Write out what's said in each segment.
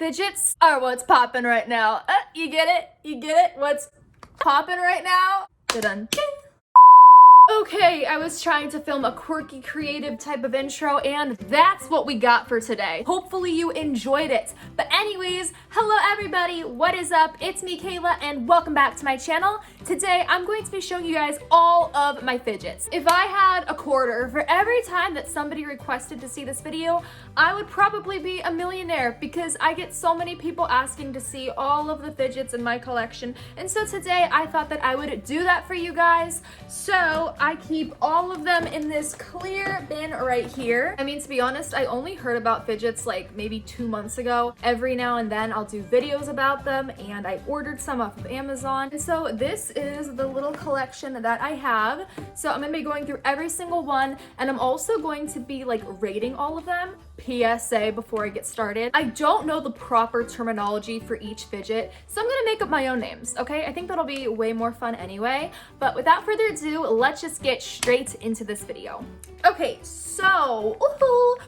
Fidgets are what's poppin' right now. You get it? You get it? What's poppin' right now? Da-dun. Okay, I was trying to film a quirky, creative type of intro, and that's what we got for today. Hopefully you enjoyed it. But anyways, hello everybody, what is up? It's me, Kayla, and welcome back to my channel. Today, I'm going to be showing you guys all of my fidgets. If I had a quarter for every time that somebody requested to see this video, I would probably be a millionaire because I get so many people asking to see all of the fidgets in my collection. And so today, I thought that I would do that for you guys. So I keep all of them in this clear bin right here. I mean, to be honest, I only heard about fidgets like maybe 2 months ago. Every now and then I'll do videos about them, and I ordered some off of Amazon. And so this is the little collection that I have. So I'm gonna be going through every single one, and I'm also going to be like rating all of them. PSA before I get started, I don't know the proper terminology for each fidget, so I'm gonna make up my own names, okay? I think that'll be way more fun anyway. But without further ado, let's just get straight into this video. Okay, so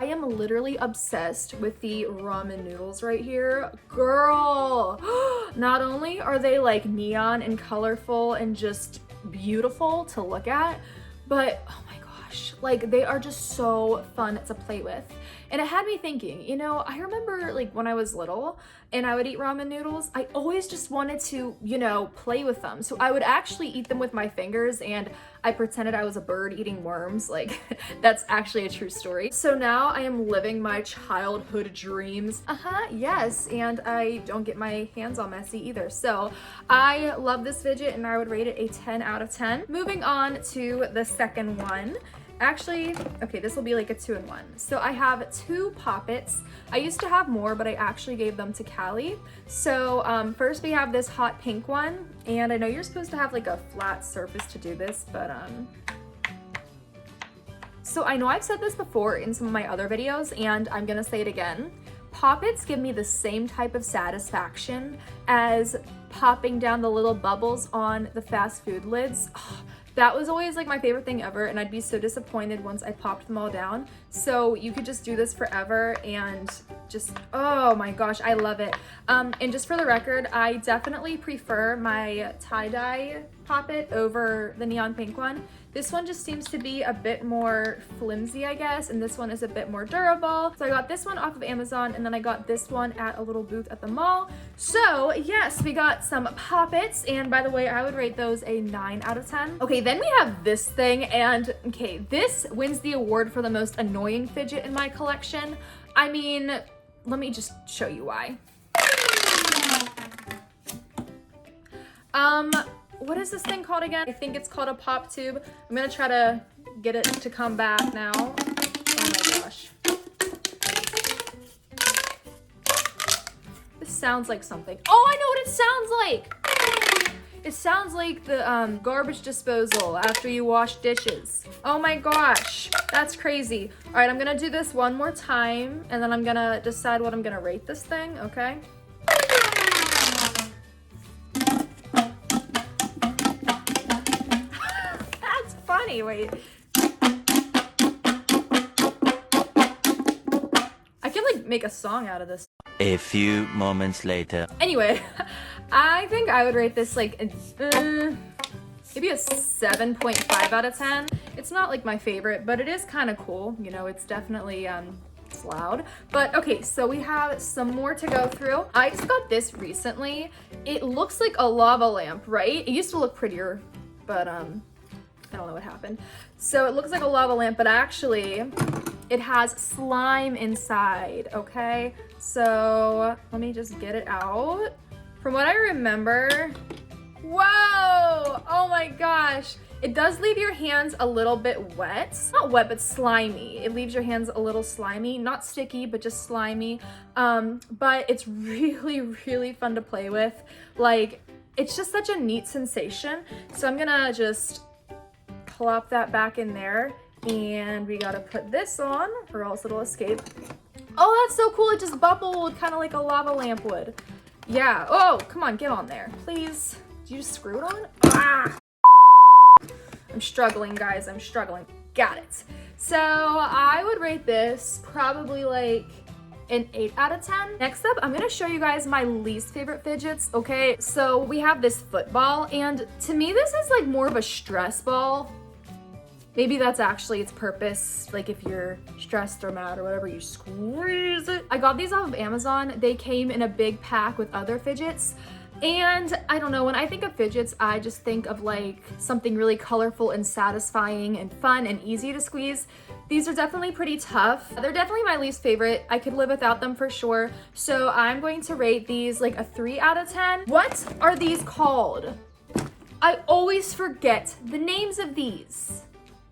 I am literally obsessed with the ramen noodles right here. Girl, not only are they like neon and colorful and just beautiful to look at, but oh my gosh, like they are just so fun to play with. And it had me thinking, you know, I remember like when I was little and I would eat ramen noodles, I always just wanted to, you know, play with them. So I would actually eat them with my fingers, and I pretended I was a bird eating worms. Like that's actually a true story. So now I am living my childhood dreams. Yes, and I don't get my hands all messy either. So I love this fidget, and I would rate it a 10 out of 10. Moving on to the second one. Actually, okay, this will be like a 2-in-1. So I have 2 poppets. I used to have more, but I actually gave them to Callie. So first we have this hot pink one, and I know you're supposed to have like a flat surface to do this, but so I know I've said this before in some of my other videos, and I'm gonna say it again. Poppets give me the same type of satisfaction as popping down the little bubbles on the fast food lids. That was always like my favorite thing ever, and I'd be so disappointed once I popped them all down. So you could just do this forever and just, oh my gosh, I love it. And just for the record, I definitely prefer my tie-dye poppet over the neon pink one. This one just seems to be a bit more flimsy, I guess, and this one is a bit more durable. So I got this one off of Amazon, and then I got this one at a little booth at the mall. So yes, we got some poppets, and by the way, I would rate those a 9 out of 10. Okay, then we have this thing, and okay, this wins the award for the most annoying fidget in my collection. I mean, let me just show you why. What is this thing called again? I think it's called a pop tube. I'm gonna try to get it to come back now. Oh my gosh. This sounds like something. Oh, I know what it sounds like! It sounds like the garbage disposal after you wash dishes. Oh my gosh, that's crazy. All right, I'm gonna do this one more time, and then I'm gonna decide what I'm gonna rate this thing, okay? Wait. I can like make a song out of this. A few moments later. Anyway, I think I would rate this like maybe a 7.5 out of 10. It's not like my favorite, but it is kind of cool. You know, it's definitely it's loud. But okay, so we have some more to go through. I just got this recently. It looks like a lava lamp, right? It used to look prettier, but I don't know what happened. So it looks like a lava lamp, but actually it has slime inside, okay? So let me just get it out. From what I remember, whoa, oh my gosh. It does leave your hands a little bit wet. Not wet, but slimy. It leaves your hands a little slimy, not sticky, but just slimy. But it's really, really fun to play with. Like, it's just such a neat sensation. So I'm gonna just plop that back in there, and we gotta put this on or else it'll escape. Oh, that's so cool. It just bubbled kind of like a lava lamp would. Yeah. Oh, come on, get on there, please. Did you just screw it on? Ah! I'm struggling, guys. I'm struggling. Got it. So I would rate this probably like an 8 out of 10. Next up, I'm gonna show you guys my least favorite fidgets. Okay, so we have this football, and to me this is like more of a stress ball. Maybe that's actually its purpose, like if you're stressed or mad or whatever, you squeeze it. I got these off of Amazon. They came in a big pack with other fidgets. And I don't know, when I think of fidgets, I just think of like something really colorful and satisfying and fun and easy to squeeze. These are definitely pretty tough. They're definitely my least favorite. I could live without them for sure. So I'm going to rate these like a 3 out of 10. What are these called? I always forget the names of these.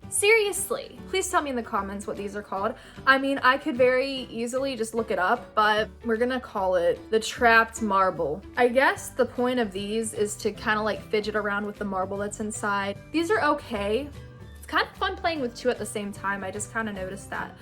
Seriously, please tell me in the comments what these are called. I mean, I could very easily just look it up, but we're gonna call it the trapped marble. I guess the point of these is to kind of like fidget around with the marble that's inside. These are okay. It's kind of fun playing with two at the same time. I just kind of noticed that.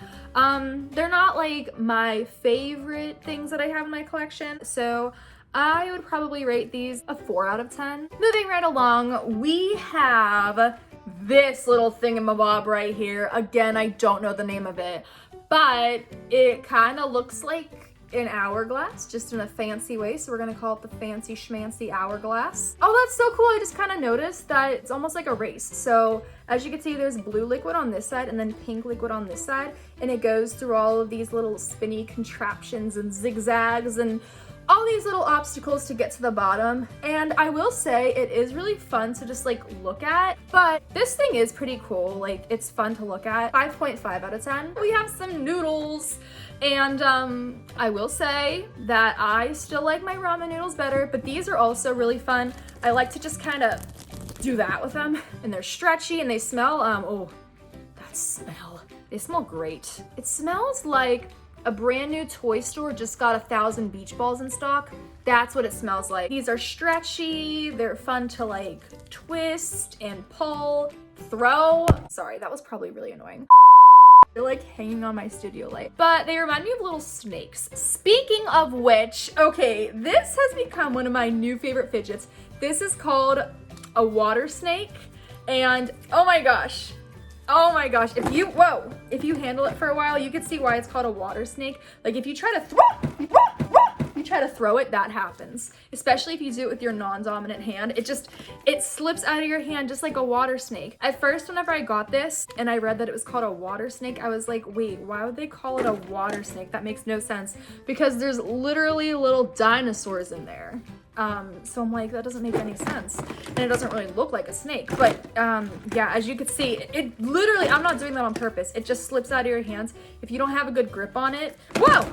They're not like my favorite things that I have in my collection, so I would probably rate these a 4 out of 10. Moving right along, we have this little thingamabob right here. Again, I don't know the name of it, but it kind of looks like an hourglass, just in a fancy way. So we're gonna call it the fancy schmancy hourglass. Oh, that's so cool. I just kind of noticed that it's almost like a race. So as you can see, there's blue liquid on this side and then pink liquid on this side. And it goes through all of these little spinny contraptions and zigzags and all these little obstacles to get to the bottom. And I will say it is really fun to just like look at, but this thing is pretty cool. Like, it's fun to look at. 5.5 out of 10. We have some noodles, and I will say that I still like my ramen noodles better, but these are also really fun. I like to just kind of do that with them, and they're stretchy and they smell, oh, that smell. They smell great. It smells like a brand new toy store just got 1,000 beach balls in stock. That's what it smells like. These are stretchy, they're fun to like twist and pull, throw. Sorry, that was probably really annoying. They're like hanging on my studio light, but they remind me of little snakes. Speaking of which, okay, this has become one of my new favorite fidgets. This is called a water snake, and oh my gosh, if you handle it for a while, you can see why it's called a water snake. Like if you try to throw it, that happens. Especially if you do it with your non-dominant hand. It slips out of your hand just like a water snake. At first, whenever I got this and I read that it was called a water snake, I was like, wait, why would they call it a water snake? That makes no sense, because there's literally little dinosaurs in there. So I'm like, that doesn't make any sense. And it doesn't really look like a snake. But yeah, as you can see, it literally, I'm not doing that on purpose. It just slips out of your hands if you don't have a good grip on it. Whoa!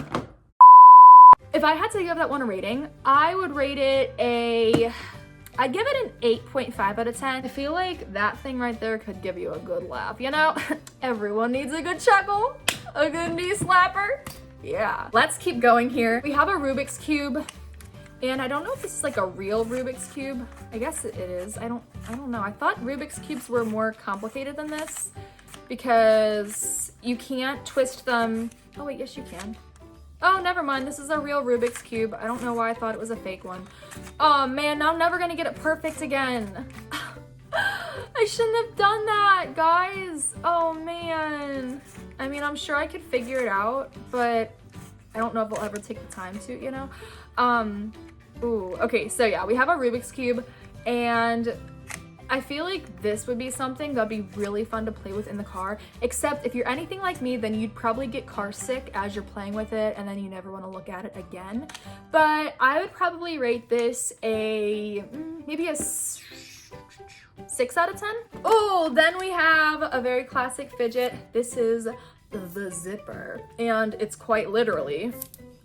If I had to give that one a rating, I would rate it I'd give it an 8.5 out of 10. I feel like that thing right there could give you a good laugh, you know? Everyone needs a good chuckle, a good knee slapper. Yeah. Let's keep going here. We have a Rubik's Cube. And I don't know if this is like a real Rubik's Cube. I guess it is. I don't know. I thought Rubik's Cubes were more complicated than this because you can't twist them. Oh wait, yes you can. Oh, never mind. This is a real Rubik's Cube. I don't know why I thought it was a fake one. Oh man, now I'm never gonna get it perfect again. I shouldn't have done that, guys. Oh man. I mean, I'm sure I could figure it out, but I don't know if I'll ever take the time to, you know? Ooh, okay, so yeah, we have a Rubik's Cube, and I feel like this would be something that'd be really fun to play with in the car, except if you're anything like me, then you'd probably get car sick as you're playing with it, and then you never want to look at it again. But I would probably rate this maybe a 6 out of 10. Oh, then we have a very classic fidget. This is the zipper, and it's quite literally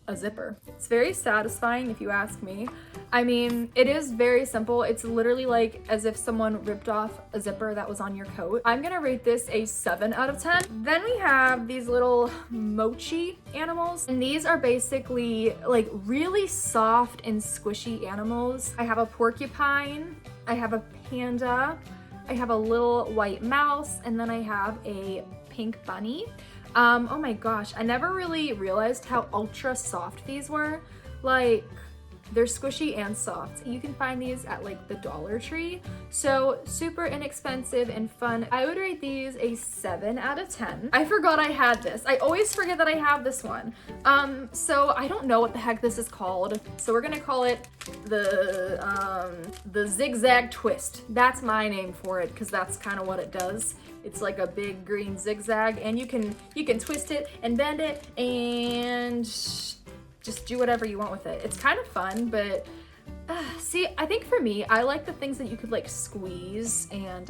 a zipper. It's very satisfying if you ask me. I mean, it is very simple. It's literally like as if someone ripped off a zipper that was on your coat. I'm gonna rate this a 7 out of 10. Then we have these little Mochi Animals, and these are basically like really soft and squishy animals. I have a porcupine, I have a panda, I have a little white mouse, and then I have a pink bunny. Oh my gosh, I never really realized how ultra soft these were. Like, They're squishy and soft. You can find these at like the Dollar Tree. So super inexpensive and fun. I would rate these a 7 out of 10. I forgot I had this. I always forget that I have this one. So I don't know what the heck this is called. So we're gonna call it the zigzag twist. That's my name for it because that's kind of what it does. It's like a big green zigzag, and you can twist it and bend it and just do whatever you want with it. It's kind of fun, but see, I think for me, I like the things that you could like squeeze and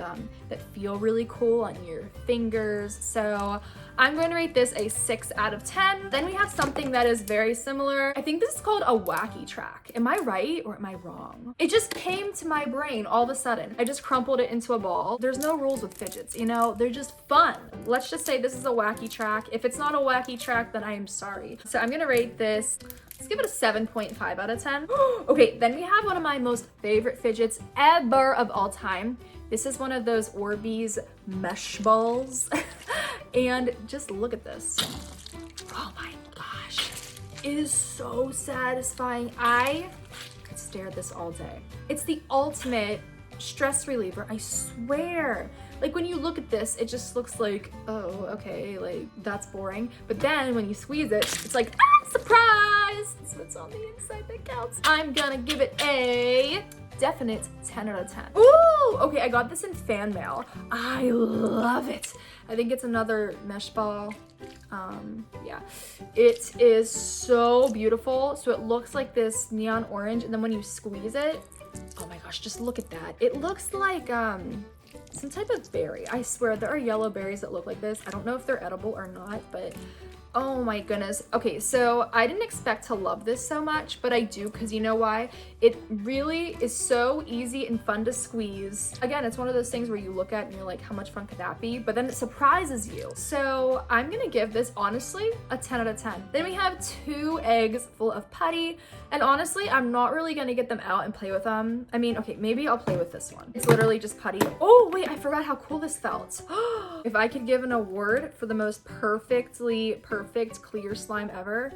that feel really cool on your fingers. So I'm going to rate this a 6 out of 10. Then we have something that is very similar. I think this is called a wacky track. Am I right or am I wrong? It just came to my brain all of a sudden. I just crumpled it into a ball. There's no rules with fidgets, you know? They're just fun. Let's just say this is a wacky track. If it's not a wacky track, then I am sorry. So I'm gonna rate this, let's give it a 7.5 out of 10. Okay, then we have one of my most favorite fidgets ever of all time. This is one of those Orbeez mesh balls. And just look at this. Oh my gosh. It is so satisfying. I could stare at this all day. It's the ultimate stress reliever, I swear. Like when you look at this, it just looks like, oh, okay, like that's boring. But then when you squeeze it, it's like, ah, surprise! That's what's on the inside that counts. I'm gonna give it a definite 10 out of 10. Ooh, okay, I got this in fan mail. I love it. I think it's another mesh ball. Yeah, it is so beautiful. So it looks like this neon orange, and then when you squeeze it, oh my gosh, just look at that. It looks like some type of berry. I swear there are yellow berries that look like this. I don't know if they're edible or not, but oh my goodness. Okay, so I didn't expect to love this so much, but I do, because you know why? It really is so easy and fun to squeeze. Again, it's one of those things where you look at and you're like, how much fun could that be? But then it surprises you. So I'm gonna give this, honestly, a 10 out of 10. Then we have 2 eggs full of putty. And honestly, I'm not really gonna get them out and play with them. I mean, okay, maybe I'll play with this one. It's literally just putty. Oh, wait, I forgot how cool this felt. If I could give an award for the most perfect clear slime ever,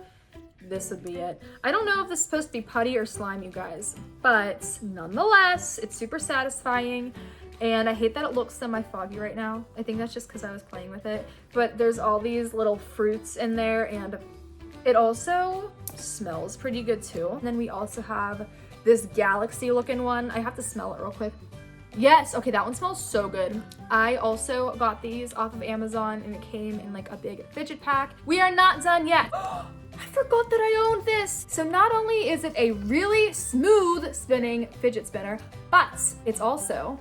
this would be it. I don't know if this is supposed to be putty or slime, you guys, but nonetheless, it's super satisfying. And I hate that it looks semi-foggy right now. I think that's just because I was playing with it. But there's all these little fruits in there, and it also smells pretty good too. And then we also have this galaxy looking one. I have to smell it real quick. Yes, okay, that one smells so good. I also got these off of Amazon, and it came in like a big fidget pack. We are not done yet. I forgot that I owned this. So not only is it a really smooth spinning fidget spinner, but it's also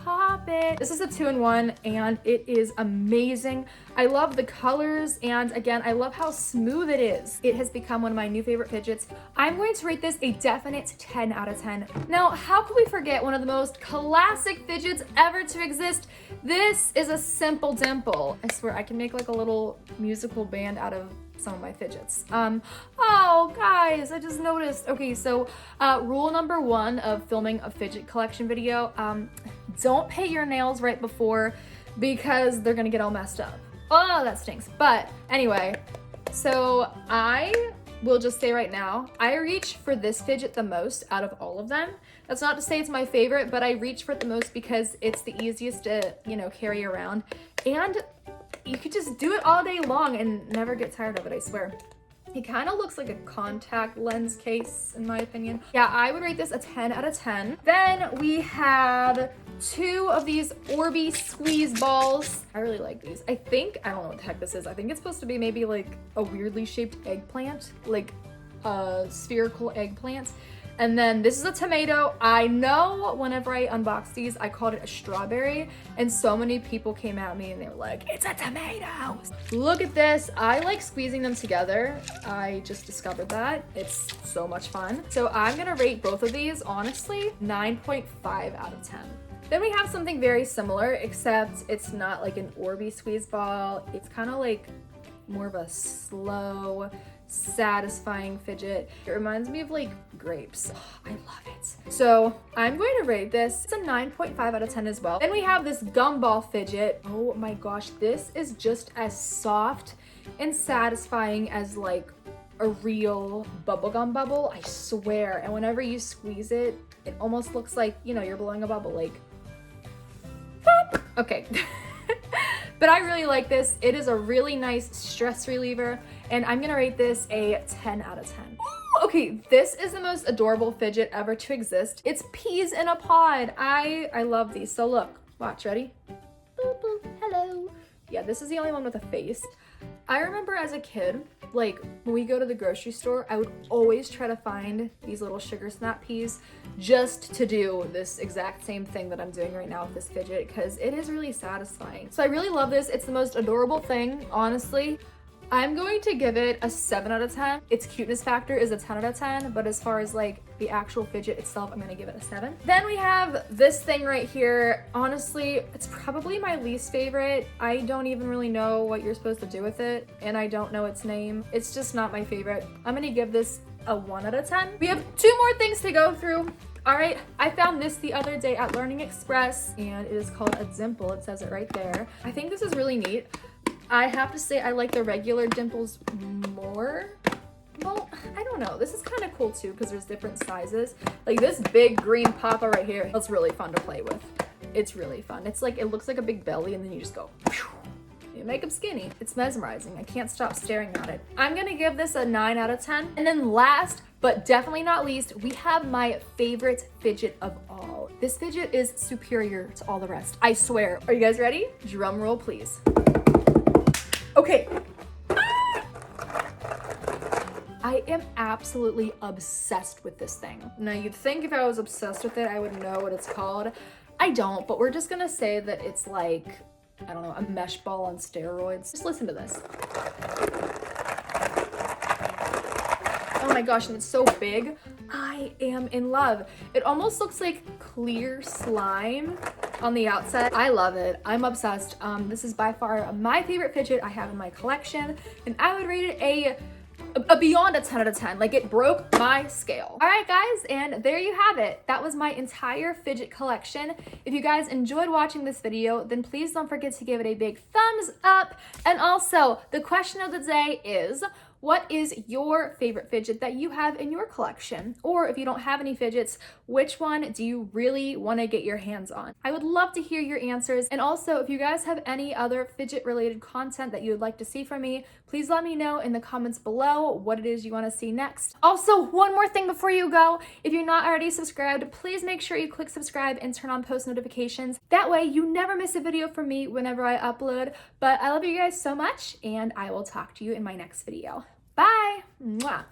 Pop It. This is a 2-in-1, and it is amazing. I love the colors, and again, I love how smooth it is. It has become one of my new favorite fidgets. I'm going to rate this a definite 10 out of 10. Now, how could we forget one of the most classic fidgets ever to exist? This is a Simple Dimple. I swear I can make like a little musical band out of some of my fidgets. Oh guys, I just noticed. Okay, so rule number 1 of filming a fidget collection video, don't paint your nails right before, because they're gonna get all messed up. Oh, that stinks. But anyway, so I will just say right now, I reach for this fidget the most out of all of them. That's not to say it's my favorite, but I reach for it the most because it's the easiest to, you know, carry around. And you could just do it all day long and never get tired of it, I swear. It kind of looks like a contact lens case, in my opinion. Yeah, I would rate this a 10 out of 10. Then we have 2 of these Orbeez squeeze balls. I really like these. I don't know what the heck this is. I think it's supposed to be maybe like a weirdly shaped eggplant, like a spherical eggplant. And then this is a tomato. I know whenever I unboxed these, I called it a strawberry, and so many people came at me and they were like, it's a tomato. Look at this. I like squeezing them together. I just discovered that. It's so much fun. So I'm gonna rate both of these, honestly, 9.5 out of 10. Then we have something very similar, except it's not like an Orbeez squeeze ball. It's kind of like more of a slow, satisfying fidget. It reminds me of like grapes. Oh, I love it. So I'm going to rate this. It's a 9.5 out of 10 as well. Then we have this gumball fidget. Oh my gosh, this is just as soft and satisfying as like a real bubblegum bubble, I swear. And whenever you squeeze it, it almost looks like, you know, you're blowing a bubble, like, pop. Okay. But I really like this. It is a really nice stress reliever, and I'm gonna rate this a 10 out of 10. Ooh, okay, this is the most adorable fidget ever to exist. It's peas in a pod. I love these. So look, watch, ready? Boop, boop, hello. Yeah, this is the only one with a face. I remember as a kid, like when we go to the grocery store, I would always try to find these little sugar snap peas just to do this exact same thing that I'm doing right now with this fidget, because it is really satisfying. So I really love this. It's the most adorable thing, honestly. I'm going to give it a 7 out of 10. Its cuteness factor is a 10 out of 10, but as far as like the actual fidget itself, I'm gonna give it a 7. Then we have this thing right here. Honestly, it's probably my least favorite. I don't even really know what you're supposed to do with it, and I don't know its name. It's just not my favorite. I'm gonna give this a 1 out of 10. We have 2 more things to go through. All right, I found this the other day at Learning Express, and it is called Exemple. It says it right there. I think this is really neat. I have to say I like the regular dimples more. Well, I don't know. This is kind of cool too because there's different sizes. Like this big green papa right here, that's really fun to play with. It's really fun. It's like, it looks like a big belly and then you just go, you make them skinny. It's mesmerizing. I can't stop staring at it. I'm gonna give this a 9 out of 10. And then last, but definitely not least, we have my favorite fidget of all. This fidget is superior to all the rest, I swear. Are you guys ready? Drum roll, please. Okay. I am absolutely obsessed with this thing. Now you'd think if I was obsessed with it, I would know what it's called. I don't, but we're just gonna say that it's like, I don't know, a mesh ball on steroids. Just listen to this. Oh my gosh, and it's so big. I am in love. It almost looks like clear slime on the outside. I love it. I'm obsessed. This is by far my favorite fidget I have in my collection, and I would rate it a beyond a 10 out of 10. Like, it broke my scale. All right, guys, and there you have it. That was my entire fidget collection. If you guys enjoyed watching this video, then please don't forget to give it a big thumbs up. And also, the question of the day is, what is your favorite fidget that you have in your collection? Or if you don't have any fidgets, which one do you really want to get your hands on? I would love to hear your answers. And also, if you guys have any other fidget related content that you would like to see from me, please let me know in the comments below what it is you want to see next. Also, one more thing before you go. If you're not already subscribed, please make sure you click subscribe and turn on post notifications. That way you never miss a video from me whenever I upload. But I love you guys so much, and I will talk to you in my next video. Bye! Mwah.